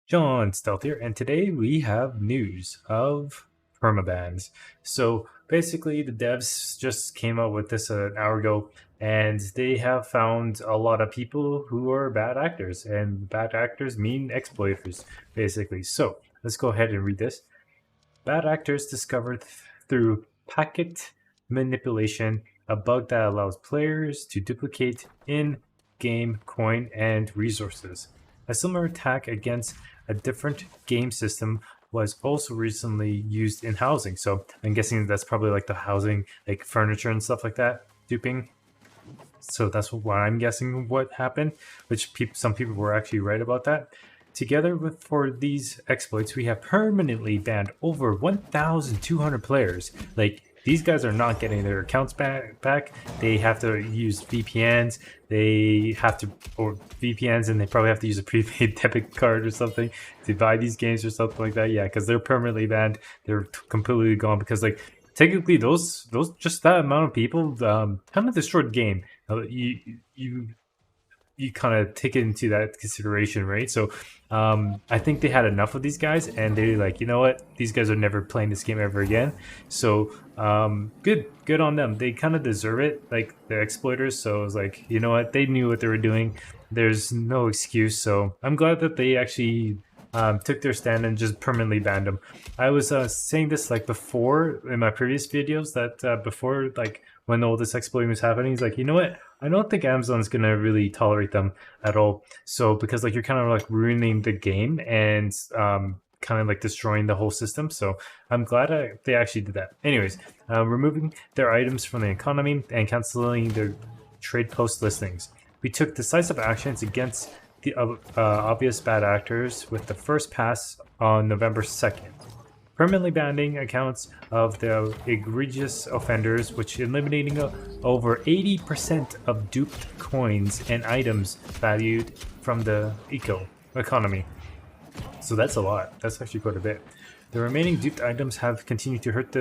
Jonstealth here, and today we have news of permabans. So basically, the devs just came out with this an hour ago, and they have found a lot of people who are bad actors, and bad actors mean exploiters, basically. So let's go ahead and read this. Bad actors discovered through packet manipulation a bug that allows players to duplicate in-game coin and resources. A similar attack against a different game system was also recently used in housing. So I'm guessing that's probably like the housing, like furniture and stuff like that, duping. So that's what I'm guessing what happened, which some people were actually right about that. Together with for these exploits, we have permanently banned over 1,200 players. Like, these guys are not getting their accounts back. They have to use VPNs. They have to, or VPNs, and they probably have to use a prepaid debit card or something to buy these games or something like that. Yeah, because they're permanently banned. They're completely gone because, like, technically those just that amount of people kind of destroyed the game. You kind of take it into that consideration, right? So I think they had enough of these guys, and they're like, you know what, these guys are never playing this game ever again. So good on them. They kind of deserve it, like the exploiters. So it was like, you know what, they knew what they were doing. There's no excuse. So I'm glad that they actually took their stand and just permanently banned them. I was saying this like before in my previous videos that before, like when all this exploiting was happening, he's like, you know what, I don't think Amazon's gonna really tolerate them at all. So because like you're kind of like ruining the game and kind of like destroying the whole system. So I'm glad they actually did that. Anyways, removing their items from the economy and canceling their trade post listings. We took decisive actions against the obvious bad actors with the first pass on November 2nd. Permanently banning accounts of the egregious offenders, which eliminating over 80% of duped coins and items valued from the economy. So that's a lot. That's actually quite a bit. The remaining duped items have continued to hurt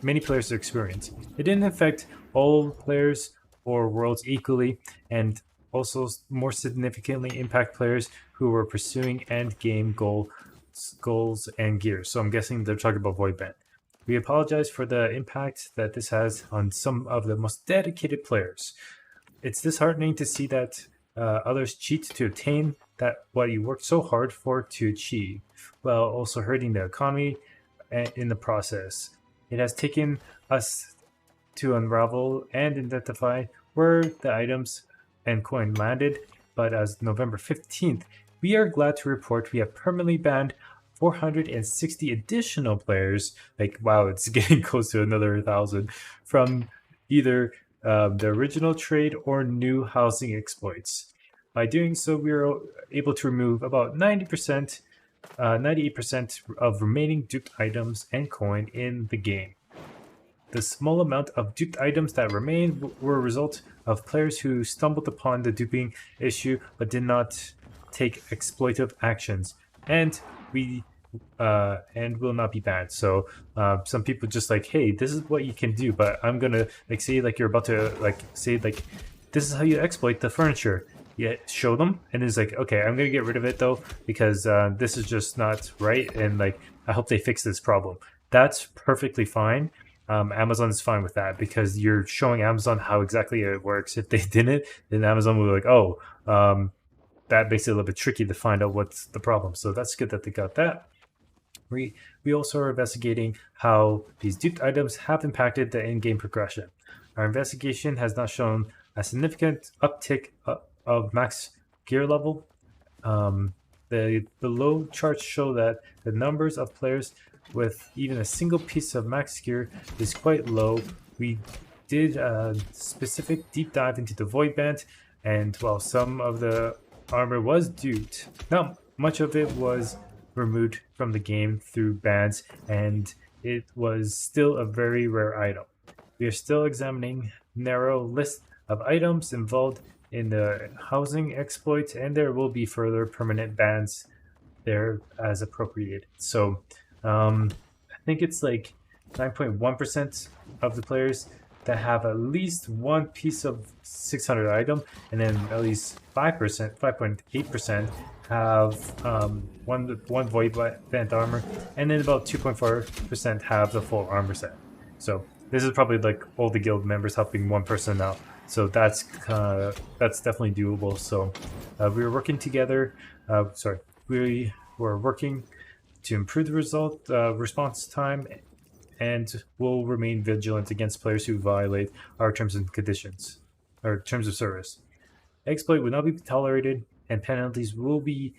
many players' experience. It didn't affect all players or worlds equally, and also more significantly impact players who were pursuing end game goals and gears. So I'm guessing they're talking about Void Band. We apologize for the impact that this has on some of the most dedicated players. It's disheartening to see that others cheat to obtain that what you worked so hard for to achieve, while also hurting the economy in the process. It has taken us to unravel and identify where the items and coin landed, but as November 15th, we are glad to report we have permanently banned 460 additional players. Like, wow, it's getting close to another 1,000 from either the original trade or new housing exploits. By doing so, we are able to remove about 90%, 98% of remaining duped items and coin in the game. The small amount of duped items that remain were a result of players who stumbled upon the duping issue but did not take exploitive actions, and will not be banned. So some people just like, hey, this is what you can do, but I'm gonna like say like you're about to like say like this is how you exploit the furniture. Yeah, show them, and it's like, okay, I'm gonna get rid of it though because this is just not right, and like I hope they fix this problem. That's perfectly fine. Amazon is fine with that because you're showing Amazon how exactly it works. If they didn't, then Amazon will be like, oh, that makes it a little bit tricky to find out what's the problem. So that's good that they got that. We also are investigating how these duped items have impacted the in-game progression. Our investigation has not shown a significant uptick of max gear level. The below charts show that the numbers of players with even a single piece of max gear is quite low. We did a specific deep dive into the Void Band, and while some of the armor was duped, not much of it was removed from the game through bans, and it was still a very rare item. We are still examining narrow list of items involved in the housing exploit, and there will be further permanent bans there as appropriate. So I think it's like 9.1% of the players that have at least one piece of 600 item, and then at least 5%, 5.8% have one void band armor, and then about 2.4% have the full armor set. So this is probably like all the guild members helping one person out. So that's definitely doable. So we were working together. We were working to improve the response time, and will remain vigilant against players who violate our terms and conditions, or terms of service. Exploit will not be tolerated, and penalties will be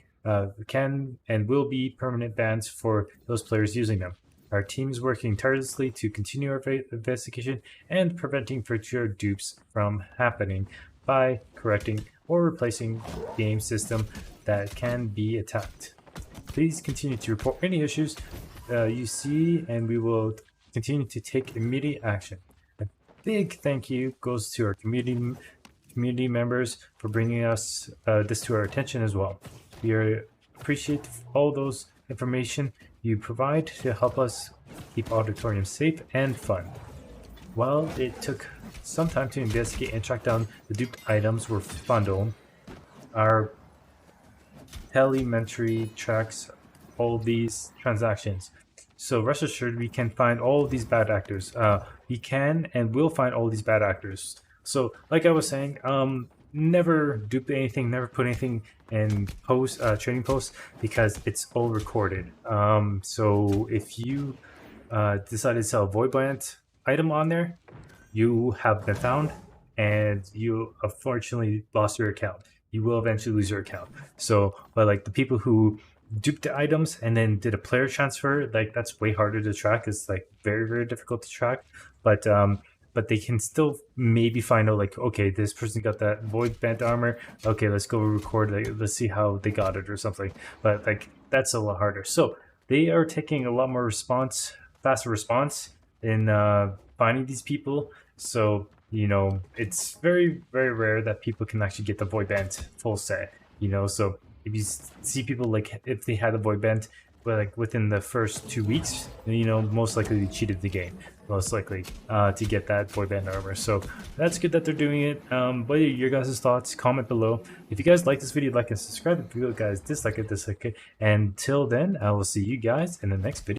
can and will be permanent bans for those players using them. Our team is working tirelessly to continue our investigation and preventing future dupes from happening by correcting or replacing game system that can be attacked. Please continue to report any issues you see, and we will continue to take immediate action. A big thank you goes to our community members for bringing us this to our attention as well. We appreciate all those information you provide to help us keep auditorium safe and fun. While it took some time to investigate and track down the duped items were found, our telemetry tracks all these transactions. So rest assured, we can find all of these bad actors. We can and will find all these bad actors. So, like I was saying, never dupe anything, never put anything in trading posts, because it's all recorded. So if you decide to sell a void band item on there, you have been found, and you unfortunately lost your account. You will eventually lose your account. So, but like the people who duped the items and then did a player transfer, like that's way harder to track. It's like very difficult to track, but they can still maybe find out, like, okay, this person got that void band armor, okay, let's go record, like, let's see how they got it or something. But like that's a lot harder. So they are taking a lot more faster response in finding these people. So it's very rare that people can actually get the void band full set. So if you see people, like, if they had a void band, but like within the first 2 weeks, most likely they cheated the game, most likely, to get that void band armor. So that's good that they're doing it. What are your guys' thoughts? Comment below. If you guys like this video, like and subscribe. If you guys dislike it, And until then, I will see you guys in the next video.